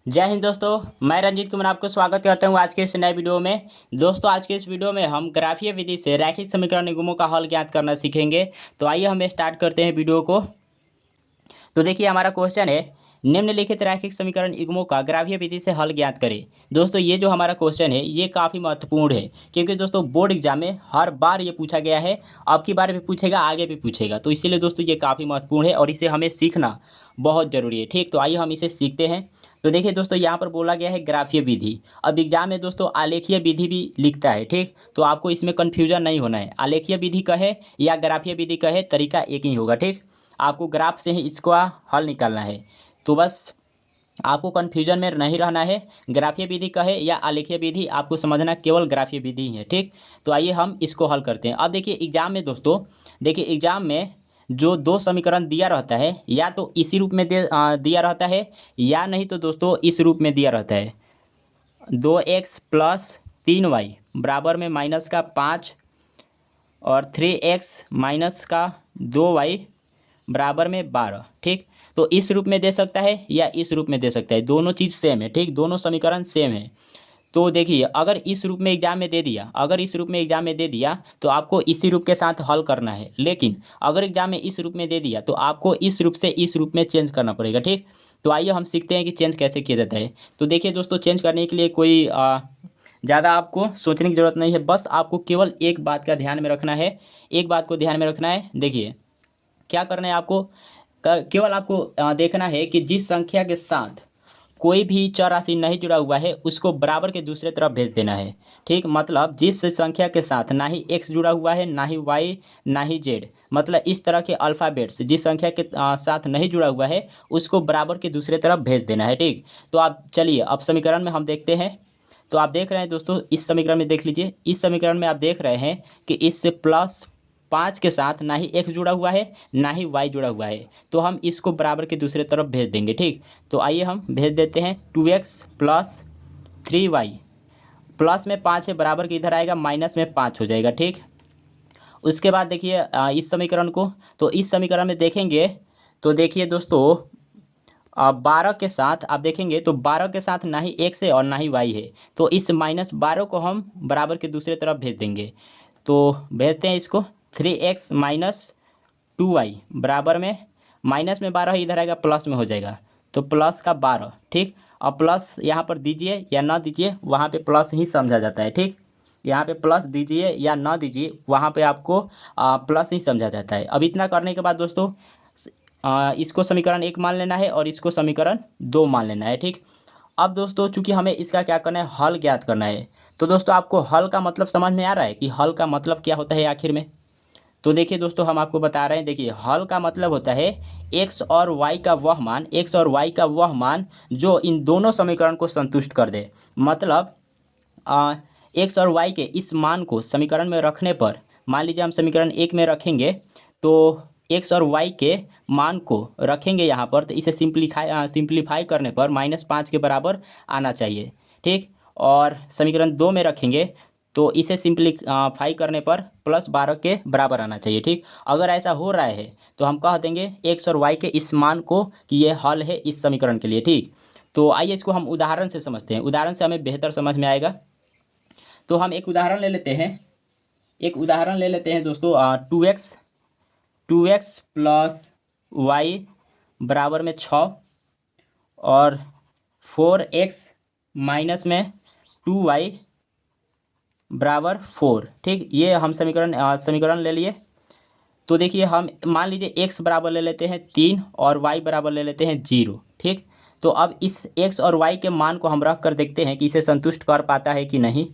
जय हिंद दोस्तों, मैं रंजीत कुमार आपको स्वागत करता हूं आज के इस नए वीडियो में। दोस्तों, आज के इस वीडियो में हम ग्राफीय विधि से रैखिक समीकरण निगमों का हल ज्ञात करना सीखेंगे। तो आइए हम स्टार्ट करते हैं वीडियो को। तो देखिए, हमारा क्वेश्चन है, निम्नलिखित रैखिक समीकरण युग्मों का ग्राफीय विधि से हल ज्ञात करें। दोस्तों, ये जो हमारा क्वेश्चन है ये काफ़ी महत्वपूर्ण है, क्योंकि दोस्तों बोर्ड एग्जाम में हर बार ये पूछा गया है। अब की बार भी पूछेगा, आगे भी पूछेगा, तो इसीलिए दोस्तों ये काफ़ी महत्वपूर्ण है और इसे हमें सीखना बहुत ज़रूरी है। ठीक, तो आइए हम इसे सीखते हैं। तो देखिए दोस्तों, यहाँ पर बोला गया है ग्राफीय विधि। अब एग्जाम में दोस्तों आलेखीय विधि भी लिखता है। ठीक, तो आपको इसमें कन्फ्यूजन नहीं होना है। आलेखीय विधि कहे या ग्राफीय विधि कहे, तरीका एक ही होगा। ठीक, आपको ग्राफ से ही इसका हल निकालना है। तो बस आपको कन्फ्यूजन में नहीं रहना है। ग्राफीय विधि कहे या आलेखीय विधि, आपको समझना केवल ग्राफीय विधि ही है। ठीक, तो आइए हम इसको हल करते हैं। अब देखिए एग्जाम में दोस्तों, देखिए एग्जाम में जो दो समीकरण दिया रहता है, या तो इसी रूप में दिया रहता है, या नहीं तो दोस्तों इस रूप में दिया रहता है। 2x+3y बराबर में -5 और 3x -2y बराबर में 12। ठीक, तो इस रूप में दे सकता है या इस रूप में दे सकता है, दोनों चीज़ सेम है। ठीक, दोनों समीकरण सेम है। तो देखिए, अगर इस रूप में एग्जाम में दे दिया, तो आपको इसी रूप के साथ हल करना है। लेकिन अगर एग्जाम में इस रूप में दे दिया तो आपको इस रूप से इस रूप में चेंज करना पड़ेगा। ठीक, तो आइए हम सीखते हैं कि चेंज कैसे किया जाता है। तो देखिए दोस्तों, चेंज करने के लिए कोई ज़्यादा आपको सोचने की ज़रूरत नहीं है। बस आपको केवल एक बात का ध्यान में रखना है, एक बात को ध्यान में रखना है। देखिए क्या करना है आपको, केवल आपको देखना है कि जिस संख्या के साथ कोई भी चर राशि नहीं जुड़ा हुआ है उसको बराबर के दूसरे तरफ भेज देना है। ठीक, मतलब जिस संख्या के साथ ना ही x जुड़ा हुआ है, ना ही y, ना ही z, मतलब इस तरह के अल्फ़ाबेट्स जिस संख्या के साथ नहीं जुड़ा हुआ है उसको बराबर के दूसरे तरफ भेज देना है। ठीक, तो आप चलिए अब समीकरण में हम देखते हैं। तो आप देख रहे हैं दोस्तों, इस समीकरण में देख लीजिए। इस समीकरण में आप देख रहे हैं कि इस +5 के साथ ना ही x जुड़ा हुआ है, ना ही y जुड़ा हुआ है, तो हम इसको बराबर के दूसरे तरफ भेज देंगे। ठीक, तो आइए हम भेज देते हैं। 2x+3y, प्लस में 5 है, बराबर के इधर आएगा, माइनस में 5 हो जाएगा। ठीक, उसके बाद देखिए इस समीकरण को, तो इस समीकरण में देखेंगे तो देखिए दोस्तों, 12 के साथ आप देखेंगे तो 12 के साथ ना ही x है और ना ही y है, तो इस -12 को हम बराबर के दूसरे तरफ भेज देंगे। तो भेजते हैं इसको। 3x - 2y बराबर में, माइनस में 12 इधर आएगा, प्लस में हो जाएगा, तो प्लस का 12। ठीक, अब प्लस यहाँ पर दीजिए या ना दीजिए, वहाँ पे प्लस ही समझा जाता है। ठीक, यहाँ पे प्लस दीजिए या ना दीजिए, वहाँ पे आपको प्लस ही समझा जाता है। अब इतना करने के बाद दोस्तों, इसको समीकरण 1 मान लेना है और इसको समीकरण 2 मान लेना है। ठीक, अब दोस्तों चूंकि हमें इसका क्या करना है, हल ज्ञात करना है। तो दोस्तों आपको हल का मतलब समझ में आ रहा है कि हल का मतलब क्या होता है आखिर में। तो देखिए दोस्तों, हम आपको बता रहे हैं। देखिए, हल का मतलब होता है एक्स और वाई का वह मान जो इन दोनों समीकरण को संतुष्ट कर दे। मतलब एक्स और वाई के इस मान को समीकरण में रखने पर, मान लीजिए हम समीकरण 1 में रखेंगे, तो एक्स और वाई के मान को रखेंगे यहाँ पर, तो इसे सिंप्लीफाई करने पर -5 के बराबर आना चाहिए। ठीक, और समीकरण 2 में रखेंगे तो इसे सिंप्लीफाई करने पर +12 के बराबर आना चाहिए। ठीक, अगर ऐसा हो रहा है तो हम कह देंगे एक्स और वाई के इस मान को कि ये हल है इस समीकरण के लिए। ठीक, तो आइए इसको हम उदाहरण से समझते हैं, उदाहरण से हमें बेहतर समझ में आएगा। तो हम एक उदाहरण ले लेते हैं, दोस्तों। 2x + y बराबर में 6 और 4x माइनस में 2y बराबर 4। ठीक, ये हम समीकरण ले लिए। तो देखिए, हम मान लीजिए x बराबर ले लेते हैं 3 और y बराबर ले लेते हैं 0। ठीक, तो अब इस x और y के मान को हम रख कर देखते हैं कि इसे संतुष्ट कर पाता है कि नहीं।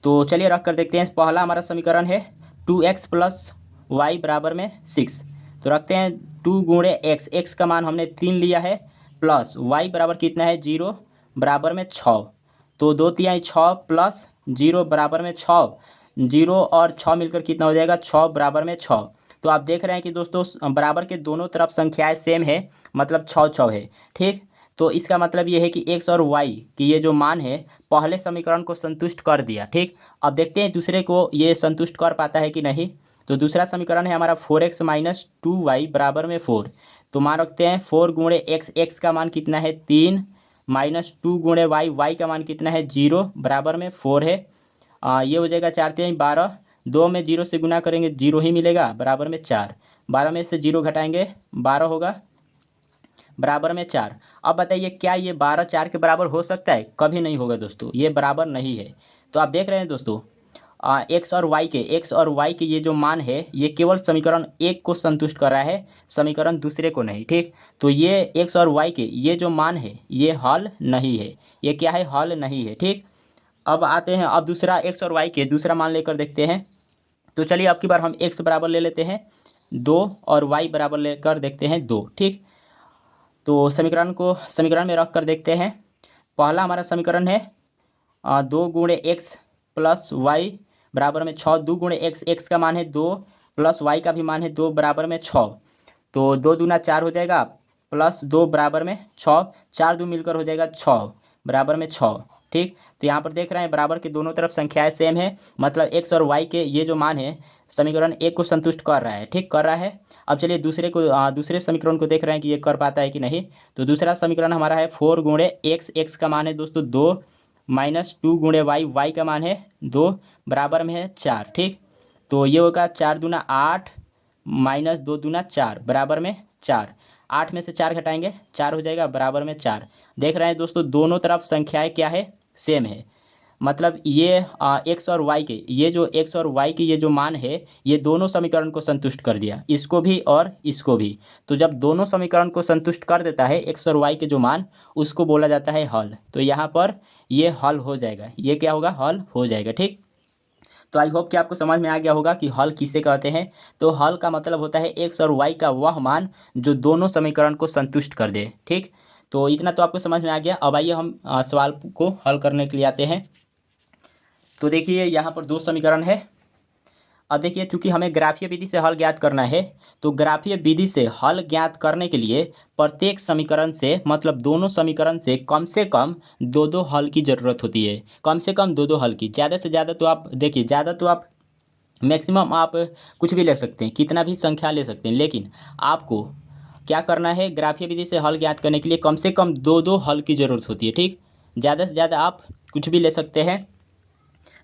तो चलिए रख कर देखते हैं। पहला हमारा समीकरण है 2x + y बराबर में 6। तो रखते हैं 2 गुणे x का मान हमने 3 लिया है, प्लस y बराबर कितना है 0 बराबर में 6। तो 2 तिहाई 6 प्लस 0 बराबर में 6, 0 और 6 मिलकर कितना हो जाएगा, 6 बराबर में 6। तो आप देख रहे हैं कि दोस्तों बराबर के दोनों तरफ संख्याएं सेम है, मतलब 6 6 है। ठीक, तो इसका मतलब ये है कि एक्स और वाई की ये जो मान है पहले समीकरण को संतुष्ट कर दिया। ठीक, अब देखते हैं दूसरे को ये संतुष्ट कर पाता है कि नहीं। तो दूसरा समीकरण है हमारा 4x - 2y बराबर में 4। तो मान रखते हैं 4 गुणे x, का मान कितना है 3, -2 गुणे वाई, वाई का मान कितना है 0, बराबर में 4 है। ये हो जाएगा 4 3 12, 2 में 0 से गुना करेंगे 0 ही मिलेगा, बराबर में 4। 12 में से 0 घटाएंगे 12 होगा, बराबर में 4। अब बताइए क्या ये 12 4 के बराबर हो सकता है? कभी नहीं होगा दोस्तों, ये बराबर नहीं है। तो आप देख रहे हैं दोस्तों, एक्स और वाई के ये जो मान है ये केवल समीकरण एक को संतुष्ट कर रहा है, समीकरण दूसरे को नहीं, ठीक। तो ये एक्स और वाई के ये जो मान है ये हल नहीं है, ये क्या है? हल नहीं है, ठीक। अब आते हैं, अब दूसरा एक्स और वाई के दूसरा मान लेकर देखते हैं। तो चलिए अब की बार हम एक्स बराबर ले लेते हैं 2 और वाई बराबर लेकर देखते हैं 2, ठीक। तो समीकरण में रख कर देखते हैं। पहला हमारा समीकरण है 2 गुणे एक्स प्लस वाई बराबर में 6। 2 गुणे एक्स, एक्स का मान है 2 प्लस वाई का भी मान है 2, बराबर में 6। तो 2 दूना 4 हो जाएगा, प्लस 2 बराबर में 6, 4 2 मिलकर हो जाएगा 6, बराबर में 6, ठीक। तो यहाँ पर देख रहे हैं बराबर के दोनों तरफ संख्याएं सेम है, मतलब एक्स और वाई के ये जो मान है समीकरण एक को संतुष्ट कर रहा है, ठीक, कर रहा है। अब चलिए दूसरे समीकरण को देख रहे हैं कि ये कर पाता है कि नहीं। तो दूसरा समीकरण हमारा है 4 गुणे एक्स, एक्स का मान है दोस्तों 2, -2 गुणे वाई, वाई का मान है 2, बराबर में है 4, ठीक। तो ये होगा 4 दूना 8 -2 दूना 4, बराबर में 4। 8 में से 4 घटाएंगे 4 हो जाएगा, बराबर में 4। देख रहे हैं दोस्तों दोनों तरफ संख्याएं क्या है? सेम है। मतलब ये एक्स और वाई के ये जो मान है ये दोनों समीकरण को संतुष्ट कर दिया, इसको भी और इसको भी। तो जब दोनों समीकरण को संतुष्ट कर देता है एक्स और वाई के जो मान, उसको बोला जाता है हल। तो यहाँ पर ये हल हो जाएगा, ये क्या होगा? हल हो जाएगा, ठीक। तो आई होप कि आपको समझ में आ गया होगा कि हल किसे कहते हैं। तो हल का मतलब होता है एक्स और वाई का वह मान जो दोनों समीकरण को संतुष्ट कर दे, ठीक। तो इतना तो आपको समझ में आ गया। अब आइए हम सवाल को हल करने के लिए आते हैं। तो देखिए यहाँ पर दो समीकरण है। अब देखिए चूंकि हमें ग्राफीय विधि से हल ज्ञात करना है, तो ग्राफीय विधि से हल ज्ञात करने के लिए प्रत्येक समीकरण से, मतलब दोनों समीकरण से कम दो दो हल की ज़रूरत होती है। कम से कम दो दो हल की, ज़्यादा से ज़्यादा तो आप देखिए, ज़्यादा तो आप मैक्सिमम आप कुछ भी ले सकते हैं, कितना भी संख्या ले सकते हैं, लेकिन आपको क्या करना है? ग्राफीय विधि से हल ज्ञात करने के लिए कम से कम दो दो हल की ज़रूरत होती है, ठीक। ज़्यादा से ज़्यादा आप कुछ भी ले सकते हैं,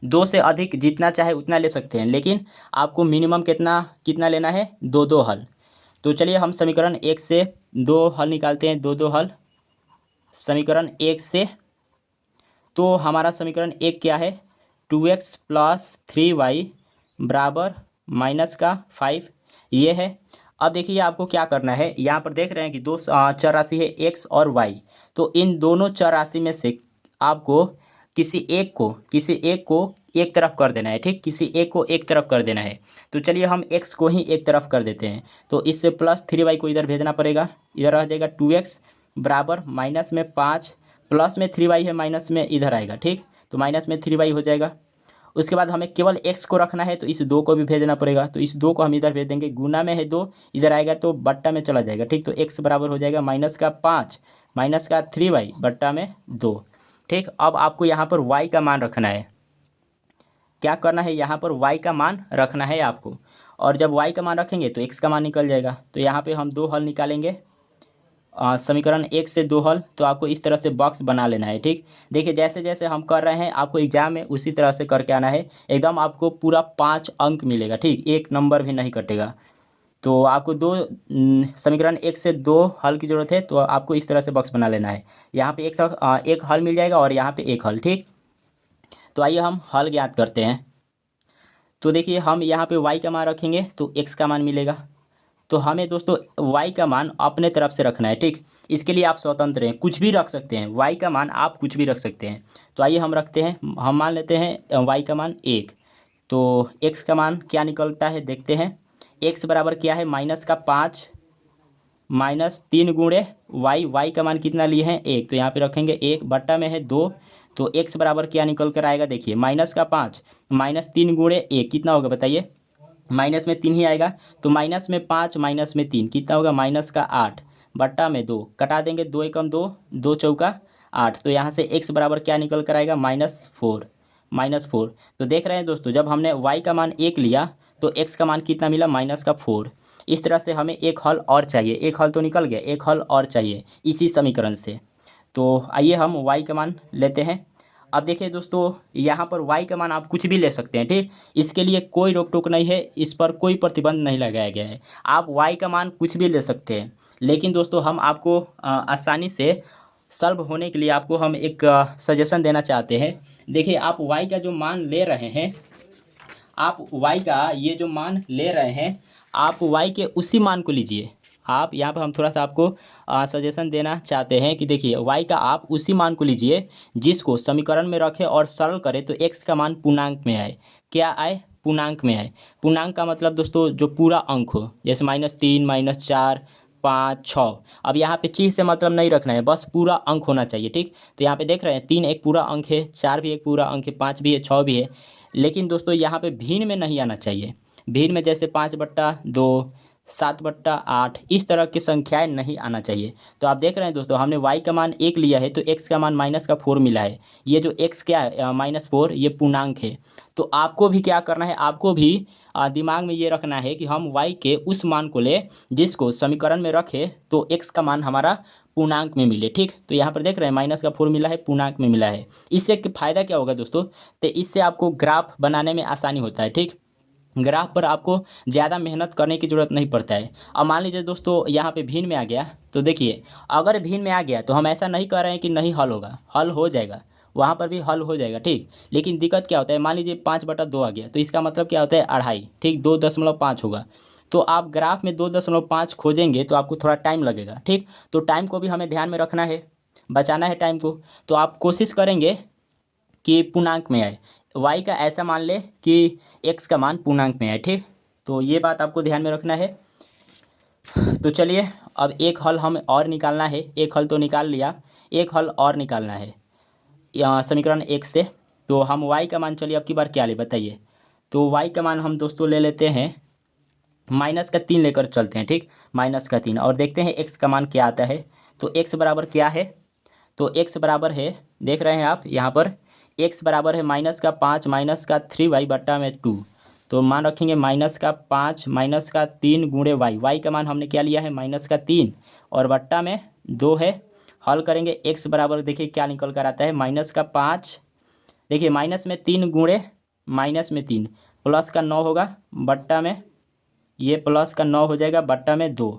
दो से अधिक जितना चाहे उतना ले सकते हैं, लेकिन आपको मिनिमम कितना कितना लेना है? दो दो हल। तो चलिए हम समीकरण एक से दो हल निकालते हैं, दो दो हल समीकरण एक से। तो हमारा समीकरण एक क्या है? 2x प्लस 3y बराबर -5, ये है। अब देखिए आपको क्या करना है, यहाँ पर देख रहे हैं कि दो चर राशि है x और y। तो इन दोनों चर राशि में से आपको किसी एक को एक तरफ कर देना है, ठीक। किसी एक को एक तरफ कर देना है। तो चलिए हम x को ही एक तरफ कर देते हैं। तो इससे +3y को इधर भेजना पड़ेगा, इधर रह जाएगा 2x बराबर -5, प्लस में 3y है, माइनस में इधर आएगा, ठीक। तो -3y हो जाएगा। उसके बाद हमें केवल x को रखना है, तो इस 2 को भी भेजना पड़ेगा। तो इस 2 को हम इधर भेज देंगे, गुना में है 2, इधर आएगा तो बट्टा में चला जाएगा, ठीक। तो x बराबर हो जाएगा -5 -3y बट्टा में 2, ठीक। अब आपको यहाँ पर y का मान रखना है। क्या करना है? यहाँ पर y का मान रखना है आपको। और जब y का मान रखेंगे तो x का मान निकल जाएगा। तो यहाँ पे हम दो हल निकालेंगे, समीकरण एक से दो हल। तो आपको इस तरह से बॉक्स बना लेना है, ठीक। देखिए जैसे जैसे हम कर रहे हैं आपको एग्जाम में उसी तरह से करके आना है, एकदम आपको पूरा 5 अंक मिलेगा, ठीक, एक नंबर भी नहीं कटेगा। तो आपको समीकरण एक से दो हल की ज़रूरत है, तो आपको इस तरह से बॉक्स बना लेना है। यहाँ पे एक हल मिल जाएगा और यहाँ पे एक हल, ठीक। तो आइए हम हल ज्ञात करते हैं। तो देखिए हम यहाँ पे y का मान रखेंगे तो x का मान मिलेगा। तो हमें दोस्तों y का मान अपने तरफ से रखना है, ठीक। इसके लिए आप स्वतंत्र हैं, कुछ भी रख सकते हैं, y का मान आप कुछ भी रख सकते हैं। तो आइए हम रखते हैं, हम मान लेते हैं y का मान 1। तो x का मान क्या निकलता है देखते हैं। x बराबर क्या है? -5 -3 गुणे y का मान कितना लिए हैं? 1। तो यहाँ पे रखेंगे 1 बट्टा में है 2। तो x बराबर क्या निकल कर आएगा? देखिए -5 -3 गुणे 1 कितना होगा बताइए? माइनस में 3 ही आएगा। तो -5 -3 कितना होगा? -8 बट्टा में 2, कटा देंगे 2 एकम 2, 2 चौका 8। तो यहाँ से x बराबर क्या निकल कर आएगा? -4। तो देख रहे हैं दोस्तों, जब हमने y का मान 1 लिया तो x का मान कितना मिला? -4। इस तरह से हमें एक हल और चाहिए, एक हल तो निकल गया, एक हल और चाहिए इसी समीकरण से। तो आइए हम y का मान लेते हैं। अब देखिए दोस्तों, यहाँ पर y का मान आप कुछ भी ले सकते हैं, ठीक। इसके लिए कोई रोक टोक नहीं है, इस पर कोई प्रतिबंध नहीं लगाया गया है। आप y का मान कुछ भी ले सकते हैं। लेकिन दोस्तों हम आपको आसानी से सॉल्व होने के लिए आपको हम एक सजेशन देना चाहते हैं। देखिए, आप y का जो मान ले रहे हैं, आप y का ये जो मान ले रहे हैं, आप y के उसी मान को लीजिए। आप यहाँ पर हम थोड़ा सा आपको सजेशन देना चाहते हैं कि देखिए, y का आप उसी मान को लीजिए जिसको समीकरण में रखें और सरल करें तो x का मान पूर्णांक में आए। क्या आए? पूर्णांक में आए। पूर्णांक का मतलब दोस्तों जो पूरा अंक हो, जैसे -3, -4, 5, 6। अब यहाँ पे चीज़ से मतलब नहीं रखना है, बस पूरा अंक होना चाहिए, ठीक। तो यहाँ पे देख रहे हैं 3 एक पूरा अंक है, 4 भी एक पूरा अंक है, 5 भी है, 6 भी है। लेकिन दोस्तों यहाँ पे भिन्न में नहीं आना चाहिए। भिन्न में जैसे 5/2, 7/8 इस तरह की संख्याएं नहीं आना चाहिए। तो आप देख रहे हैं दोस्तों, हमने y का मान 1 लिया है तो x का मान -4 मिला है। ये जो x क्या है, -4, ये पूर्णांक है। तो आपको भी क्या करना है, आपको भी दिमाग में ये रखना है कि हम y के उस मान को ले जिसको समीकरण में रखें तो x का मान हमारा पूर्णांक में मिले, ठीक। तो यहाँ पर देख रहे हैं -4 मिला है, पूर्णांक में मिला है। इससे फ़ायदा क्या होगा दोस्तों, तो इससे आपको ग्राफ बनाने में आसानी होता है, ठीक। ग्राफ पर आपको ज़्यादा मेहनत करने की ज़रूरत नहीं पड़ता है। अब मान लीजिए दोस्तों यहाँ पे भिन्न में आ गया, तो देखिए अगर भिन्न में आ गया तो हम ऐसा नहीं कर रहे हैं कि नहीं हल होगा, हल हो जाएगा, वहाँ पर भी हल हो जाएगा, ठीक। लेकिन दिक्कत क्या होता है, मान लीजिए 5/2 आ गया तो इसका मतलब क्या होता है, 2.5, ठीक, 2.5 होगा। तो आप ग्राफ में 2.5 खोजेंगे तो आपको थोड़ा टाइम लगेगा, ठीक। तो टाइम को भी हमें ध्यान में रखना है, बचाना है टाइम को। तो आप कोशिश करेंगे कि पूर्णांक में आए। y का ऐसा मान ले कि x का मान पूर्णांक में आए, ठीक। तो ये बात आपको ध्यान में रखना है। तो चलिए अब एक हल हम और निकालना है। एक हल तो निकाल लिया, एक हल और निकालना है समीकरण 1 से। तो हम y का मान, चलिए अब की बार क्या ले बताइए। तो y का मान हम दोस्तों ले लेते हैं -3 लेकर चलते हैं, ठीक। -3 और देखते हैं x का मान क्या आता है। तो x बराबर क्या है, तो x बराबर है, देख रहे हैं आप यहाँ पर, x बराबर है -5 -3y/2। तो मान रखेंगे -5 -3 गुणे y का मान हमने क्या लिया है, -3 और बट्टा में 2 है। हल करेंगे x बराबर, देखिए क्या निकल कर आता है, -5, देखिए -3 गुणे -3 प्लस का 9 होगा, बट्टा में ये प्लस का 9 हो जाएगा, बट्टा में 2।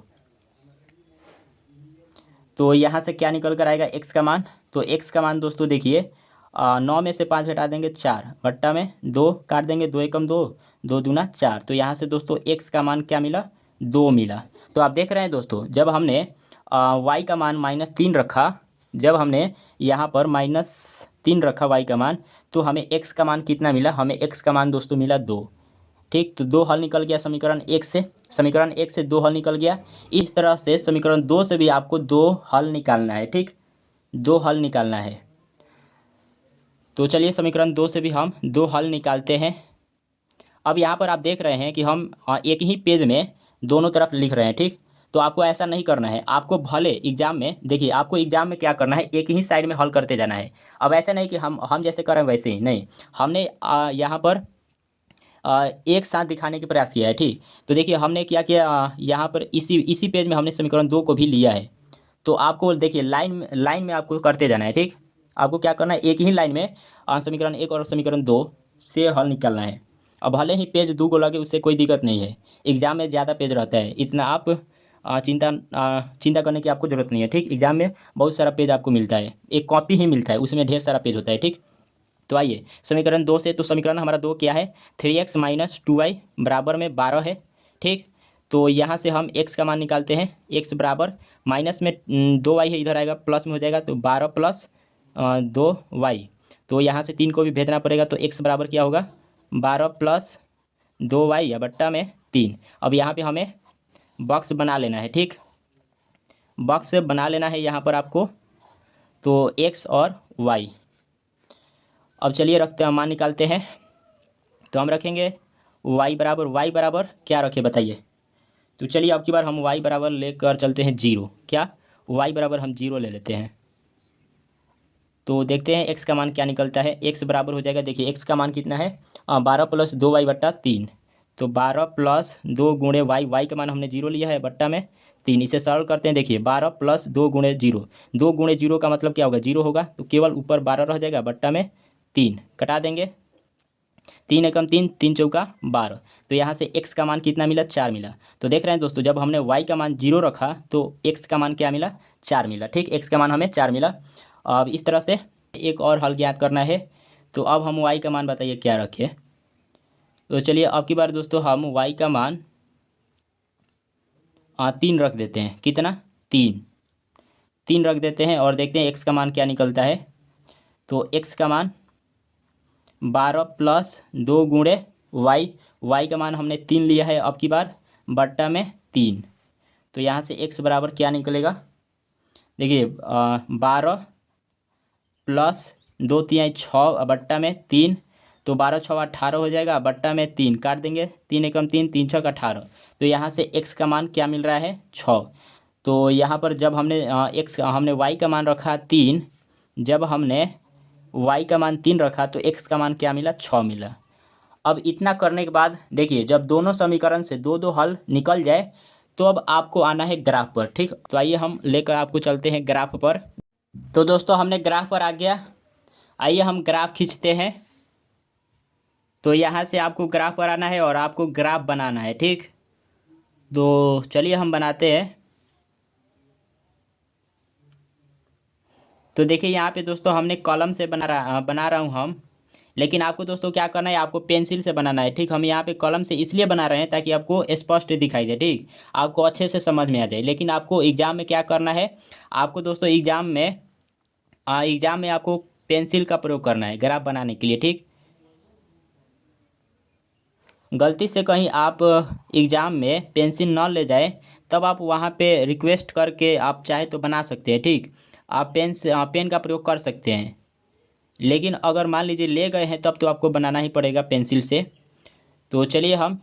तो यहाँ से क्या निकल कर आएगा, x का मान। तो x का मान दोस्तों देखिए 9 में से 5 घटा देंगे 4, बट्टा में 2 काट देंगे, 2 एकम 2, 2 दूना 4। तो यहाँ से दोस्तों x का मान क्या मिला, 2 मिला। तो आप देख रहे हैं दोस्तों, जब हमने y का मान -3 रखा, जब हमने यहाँ पर -3 रखा y का मान, तो हमें x का मान कितना मिला, हमें x का मान दोस्तों मिला 2, ठीक। तो 2 हल निकल गया समीकरण 1 से, समीकरण 1 से 2 हल निकल गया। इस तरह से समीकरण 2 से भी आपको 2 हल निकालना है, ठीक, 2 हल निकालना है। तो चलिए समीकरण 2 से भी हम 2 हल निकालते हैं। अब यहाँ पर आप देख रहे हैं कि हम एक ही पेज में दोनों तरफ लिख रहे हैं, ठीक। तो आपको ऐसा नहीं करना है, आपको भले एग्जाम में, देखिए आपको एग्जाम में क्या करना है, एक ही साइड में हल करते जाना है। अब ऐसा नहीं कि हम जैसे कर रहे हैं वैसे ही नहीं, हमने यहाँ पर एक साथ दिखाने के प्रयास किया है, ठीक। तो देखिए हमने क्या किया, यहाँ पर इसी पेज में हमने समीकरण 2 को भी लिया है। तो आपको देखिए लाइन लाइन में आपको करते जाना है, ठीक। आपको क्या करना है, एक ही लाइन में समीकरण 1 और समीकरण 2 से हल निकालना है। अब भले ही पेज 2 को लगे, उससे कोई दिक्कत नहीं है, एग्जाम में ज़्यादा पेज रहता है, इतना आप चिंता करने की आपको ज़रूरत नहीं है, ठीक। एग्जाम में बहुत सारा पेज आपको मिलता है, एक कॉपी ही मिलता है, उसमें ढेर सारा पेज होता है, ठीक। तो आइए समीकरण 2 से, तो समीकरण हमारा 2 क्या है, 3x - 2y बराबर में 12 है, ठीक। तो यहाँ से हम x का मान निकालते हैं। x बराबर माइनस में 2y है, इधर आएगा प्लस में हो जाएगा, तो 12 + 2y। तो यहाँ से 3 को भी भेजना पड़ेगा, तो x बराबर क्या होगा, 12 + 2y या बट्टा में 3। अब यहाँ पे हमें बॉक्स बना लेना है, ठीक, बॉक्स बना लेना है यहाँ पर आपको। तो x और y, अब चलिए रखते हैं, मान निकालते हैं। तो हम रखेंगे y बराबर क्या रखें बताइए। तो चलिए अब की बार हम y बराबर लेकर चलते हैं 0, क्या, y बराबर हम 0 ले लेते हैं। तो देखते हैं x का मान क्या निकलता है। x बराबर हो जाएगा, देखिए x का मान कितना है, 12 + 2y/3। तो 12 + 2 गुणे y, y का मान हमने 0 लिया है, बट्टा में 3। इसे सरल करते हैं, देखिए 12 प्लस 2 गुणे 0, 2 गुणे 0 का मतलब क्या होगा, 0 होगा, तो केवल ऊपर 12 रह जाएगा, बट्टा में 3 कटा देंगे, 3 एकम 3, 3 चौका 12। तो यहाँ से x का मान कितना मिला, 4 मिला। तो देख रहे हैं दोस्तों, जब हमने y का मान 0 रखा तो x का मान क्या मिला, 4 मिला। ठीक, x का मान हमें 4 मिला। अब इस तरह से एक और हल ज्ञात करना है। तो अब हम y का मान बताइए क्या रखें। तो चलिए अब की बार दोस्तों हम y का मान 3 रख देते हैं। कितना, 3, 3 रख देते हैं और देखते हैं x का मान क्या निकलता है। तो x का मान 12 प्लस 2 गुणे y का मान हमने 3 लिया है अब की बार, बट्टा में 3। तो यहाँ से x बराबर क्या निकलेगा, देखिए 12 प्लस 2 3 6 बट्टा में 3, तो 12 6 18 हो जाएगा, बट्टा में 3 काट देंगे, 3 एकम 3, 3 छक 18। तो यहाँ से x का मान क्या मिल रहा है, 6। तो यहाँ पर जब हमने हमने y का मान रखा 3, जब हमने y का मान 3 रखा तो x का मान क्या मिला, 6 मिला। अब इतना करने के बाद देखिए, जब दोनों समीकरण से दो दो हल निकल जाए तो अब आपको आना है ग्राफ पर। ठीक, तो आइए हम लेकर आपको चलते हैं ग्राफ पर। तो दोस्तों हमने ग्राफ पर आ गया, आइए हम ग्राफ खींचते हैं। तो यहाँ से आपको ग्राफ पर आना है और आपको ग्राफ बनाना है। ठीक, तो चलिए हम बनाते हैं। तो देखिए यहाँ पे दोस्तों हमने कॉलम से बना रहा हूँ हम, लेकिन आपको दोस्तों क्या करना है, आपको पेंसिल से बनाना है। ठीक, हम यहाँ पे कलम से इसलिए बना रहे हैं ताकि आपको स्पष्ट दिखाई दे, ठीक, आपको अच्छे से समझ में आ जाए। लेकिन आपको एग्जाम में क्या करना है, आपको दोस्तों एग्जाम में आपको पेंसिल का प्रयोग करना है ग्राफ बनाने के लिए। ठीक, गलती से कहीं आप एग्ज़ाम में पेंसिल न ले जाए तब आप वहाँ पे रिक्वेस्ट करके आप चाहे तो बना सकते हैं। ठीक, आप पेन का प्रयोग कर सकते हैं, लेकिन अगर मान लीजिए ले गए हैं तब तो आपको बनाना ही पड़ेगा पेंसिल से। तो चलिए हम,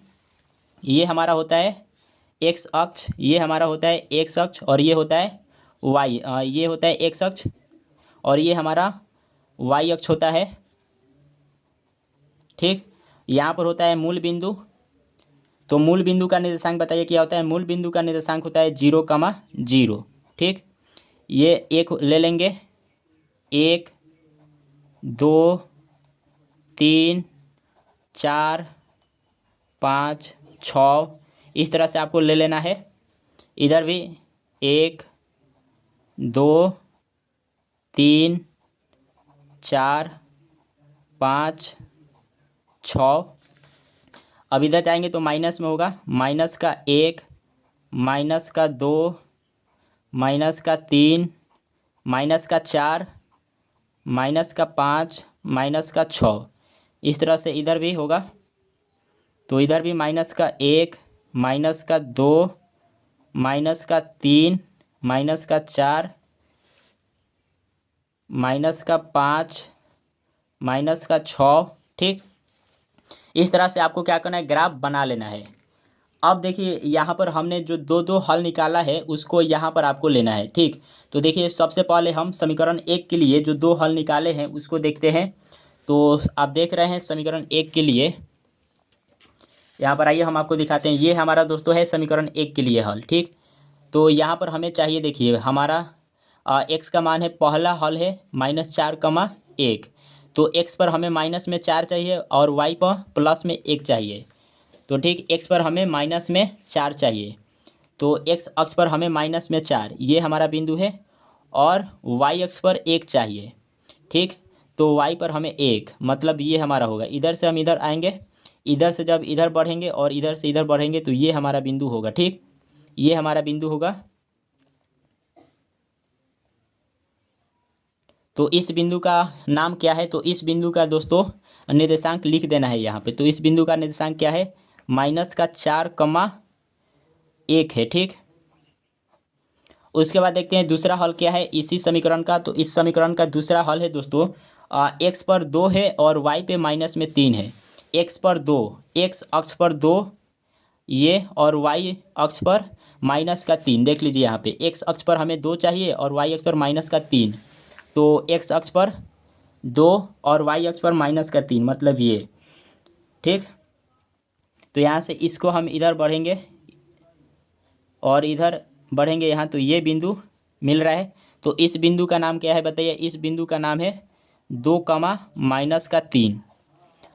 ये हमारा होता है एक्स अक्ष, ये हमारा होता है एक्स अक्ष, और ये होता है वाई, ये होता है एक्स अक्ष, और ये हमारा वाई अक्ष होता है। ठीक, यहाँ पर होता है मूल बिंदु। तो मूल बिंदु का निर्देशांक बताइए क्या होता है, मूल बिंदु का निर्देशांक होता है 0,0। ठीक, ये एक ले लेंगे, 1 2 3 4 5 6, इस तरह से आपको ले लेना है। इधर भी 1 2 3 4 5 6। अब इधर जाएंगे तो माइनस में होगा, -1 -2 -3 -4 -5 -6, इस तरह से इधर भी होगा। तो इधर भी -1 -2 -3 -4 -5 -6। ठीक, इस तरह से आपको क्या करना है, ग्राफ बना लेना है। अब देखिए यहाँ पर हमने जो दो दो हल निकाला है उसको यहाँ पर आपको लेना है। ठीक, तो देखिए सबसे पहले हम समीकरण 1 के लिए जो दो हल निकाले हैं उसको देखते हैं। तो आप देख रहे हैं समीकरण 1 के लिए, यहाँ पर आइए हम आपको दिखाते हैं। ये हमारा दोस्तों है समीकरण 1 के लिए हल। ठीक, तो यहाँ पर हमें चाहिए, देखिए हमारा एक्स का मान है, पहला हल है -4,1। तो एक्स पर हमें माइनस में 4 चाहिए और वाई पर प्लस में 1 चाहिए। तो ठीक, एक्स पर हमें माइनस में 4 चाहिए, तो एक्स अक्ष पर हमें -4, ये हमारा बिंदु है, और वाई अक्ष पर 1 चाहिए। ठीक, तो वाई पर हमें 1, मतलब ये हमारा होगा। इधर से हम इधर आएंगे, इधर से जब इधर बढ़ेंगे और इधर से इधर बढ़ेंगे तो ये हमारा बिंदु होगा। ठीक, ये हमारा बिंदु होगा। तो इस बिंदु का नाम क्या है, तो इस बिंदु का दोस्तों निर्देशांक लिख देना है यहाँ पे। तो इस बिंदु का निर्देशांक क्या है, -4,1 है। ठीक, उसके बाद देखते हैं दूसरा हल क्या है इसी समीकरण का। तो इस समीकरण का दूसरा हल है दोस्तों, एक्स पर 2 है और वाई पे -3 है। एक्स पर 2, एक्स अक्ष पर 2 ये, और वाई अक्ष पर -3। देख लीजिए यहाँ पे एक्स अक्ष पर हमें 2 चाहिए और वाई अक्ष पर -3। तो एक्स अक्ष पर 2 और वाई अक्ष पर -3, मतलब ये। ठीक, तो यहाँ से इसको हम इधर बढ़ेंगे और इधर बढ़ेंगे यहाँ तो ये बिंदु मिल रहा है। तो इस बिंदु का नाम क्या है बताइए? इस बिंदु का नाम है 2, -3।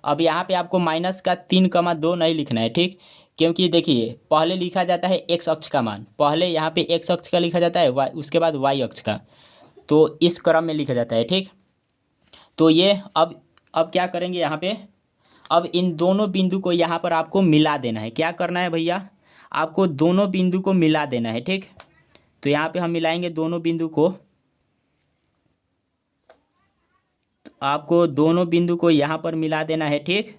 अब यहाँ पे आपको -3, 2 नहीं लिखना है, ठीक। क्योंकि देखिए पहले लिखा जाता है एक्स अक्ष का मान, पहले यहाँ पे एक्स अक्ष का लिखा जाता है, वाई उसके बाद वाई अक्ष का, तो इस क्रम में लिखा जाता है, ठीक। तो ये अब क्या करेंगे यहाँ पे? अब इन दोनों बिंदु को यहाँ पर आपको मिला देना है। क्या करना है भैया? आपको दोनों बिंदु को मिला देना है, ठीक। तो यहाँ पे हम मिलाएंगे दोनों बिंदु को। तो आपको दोनों बिंदु को यहाँ पर मिला देना है, ठीक।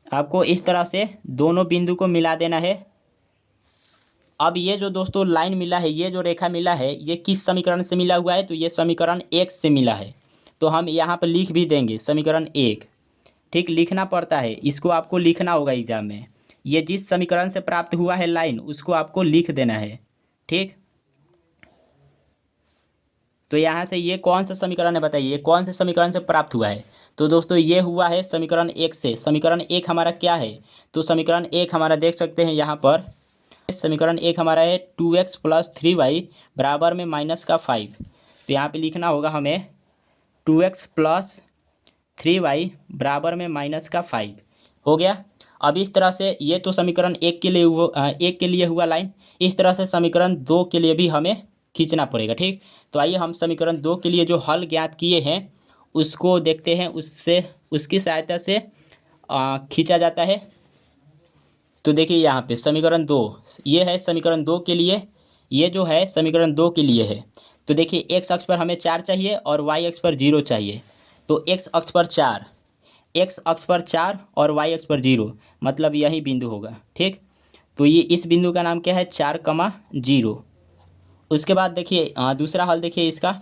आपको इस तरह से दोनों बिंदु को मिला देना है। अब ये जो दोस्तों लाइन मिला है, ये जो रेखा मिला है, ये किस समीकरण से मिला हुआ है? तो ये समीकरण 1 से मिला है। तो हम यहाँ पर लिख भी देंगे समीकरण 1, ठीक। लिखना पड़ता है, इसको आपको लिखना होगा एग्जाम में। ये जिस समीकरण से प्राप्त हुआ है लाइन, उसको आपको लिख देना है, ठीक। तो यहाँ से ये कौन सा समीकरण है बताइए? कौन से समीकरण से प्राप्त हुआ है? तो दोस्तों ये हुआ है समीकरण 1 से। समीकरण 1 हमारा क्या है? तो समीकरण 1 हमारा देख सकते हैं यहाँ पर, समीकरण 1 हमारा है 2x + 3y बराबर में -5। तो यहाँ पे लिखना होगा हमें 2x + 3y बराबर में -5। हो गया। अब इस तरह से ये तो समीकरण 1 के लिए हुआ लाइन। इस तरह से समीकरण 2 के लिए भी हमें खींचना पड़ेगा, ठीक। तो आइए हम समीकरण 2 के लिए जो हल ज्ञात किए हैं उसको देखते हैं, उसकी सहायता से खींचा जाता है। तो देखिए यहाँ पे समीकरण 2, ये है समीकरण 2 के लिए, ये जो है समीकरण 2 के लिए है। तो देखिए एक्स अक्ष पर हमें 4 चाहिए और वाई अक्ष पर 0 चाहिए। तो एक्स अक्ष पर 4, एक्स अक्ष पर 4 और वाई अक्ष पर 0, मतलब यही बिंदु होगा, ठीक। तो ये इस बिंदु का नाम क्या है? 4, उसके बाद देखिए दूसरा हल देखिए इसका।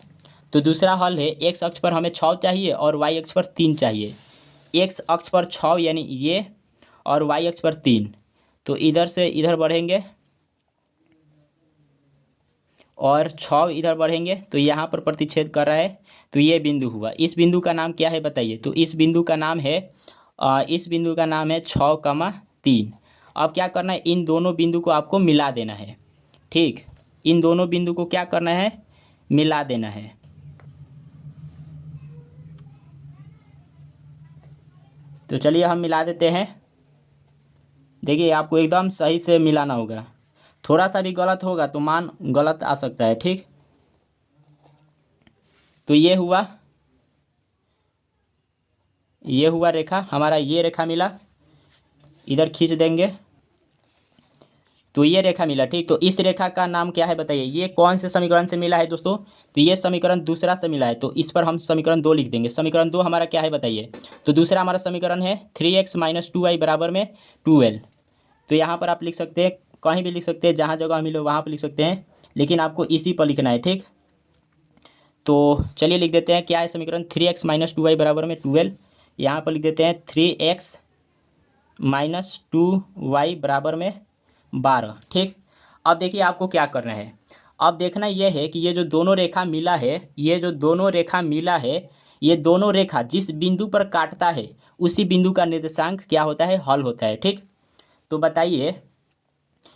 तो दूसरा हल है एक्स अक्ष पर हमें 6 चाहिए और वाई अक्ष पर 3 चाहिए। एक्स अक्ष पर 6 यानी ये, और वाई अक्ष पर 3। तो इधर से इधर बढ़ेंगे और 6 इधर बढ़ेंगे, तो यहाँ पर प्रतिच्छेद कर रहा है। तो ये बिंदु हुआ। इस बिंदु का नाम क्या है बताइए? तो इस बिंदु का नाम है 6, 3। अब क्या करना है? इन दोनों बिंदु को आपको मिला देना है, ठीक। इन दोनों बिंदु को क्या करना है? मिला देना है। तो चलिए हम मिला देते हैं। देखिए आपको एकदम सही से मिलाना होगा, थोड़ा सा भी गलत होगा तो मान गलत आ सकता है, ठीक। तो ये हुआ रेखा हमारा, ये रेखा मिला, इधर खींच देंगे तो ये रेखा मिला, ठीक। तो इस रेखा का नाम क्या है बताइए? ये कौन से समीकरण से मिला है दोस्तों? तो ये समीकरण दूसरा से मिला है, तो इस पर हम समीकरण 2 लिख देंगे। समीकरण 2 हमारा क्या है बताइए? तो दूसरा हमारा समीकरण है 3x - 2y बराबर में 12। तो यहाँ पर आप लिख सकते हैं, कहीं भी लिख सकते हैं, जहाँ जगह मिले वहाँ पर लिख सकते हैं, लेकिन आपको इसी पर लिखना है, ठीक। तो चलिए लिख देते हैं, क्या है समीकरण? 3x - 2y बराबर में 12। यहाँ पर लिख देते हैं 3x - 2y बराबर में 12, ठीक। अब देखिए आपको क्या करना है। अब देखना यह है कि ये जो दोनों रेखा मिला है, ये दोनों रेखा जिस बिंदु पर काटता है उसी बिंदु का निर्देशांक क्या होता है? हल होता है, ठीक। तो बताइए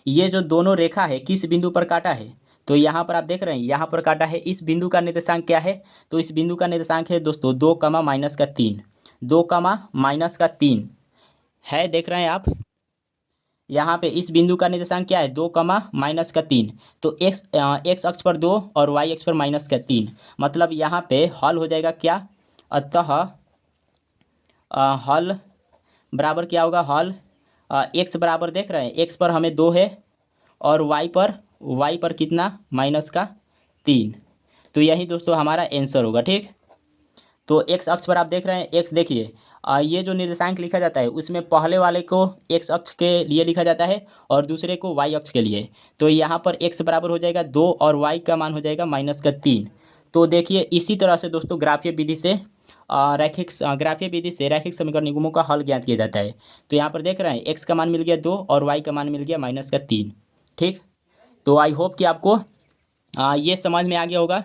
ये जो दोनों रेखा है किस बिंदु पर काटा है? तो यहाँ पर आप देख रहे हैं, यहाँ पर काटा है। इस बिंदु का निर्देशांक क्या है? तो इस बिंदु का निर्देशांक है दोस्तों 2, -3। 2, -3 है, देख रहे हैं आप। यहाँ पे इस बिंदु का निर्देशांक क्या है? 2, -3। तो एक्स अक्ष पर 2 और वाई अक्ष पर -3, मतलब यहाँ पे हल हो जाएगा क्या? अतः हल बराबर क्या होगा? हल एक्स बराबर देख रहे हैं, एक्स पर हमें 2 है और वाई पर कितना? -3। तो यही दोस्तों हमारा आंसर होगा, ठीक। तो एक्स अक्ष पर आप देख रहे हैं, एक्स देखिए ये जो निर्देशांक लिखा जाता है उसमें पहले वाले को एक्स अक्ष के लिए लिखा जाता है और दूसरे को वाई अक्ष के लिए। तो यहाँ पर एक्स बराबर हो जाएगा 2 और वाई का मान हो जाएगा -3। तो देखिए इसी तरह से दोस्तों ग्राफीय विधि से रैखिक समीकरण निगमों का हल ज्ञात किया जाता है। तो यहाँ पर देख रहे हैं एक्स का मान मिल गया 2 और वाई का मान मिल गया -3, ठीक। तो आई होप कि आपको ये समझ में आ गया होगा।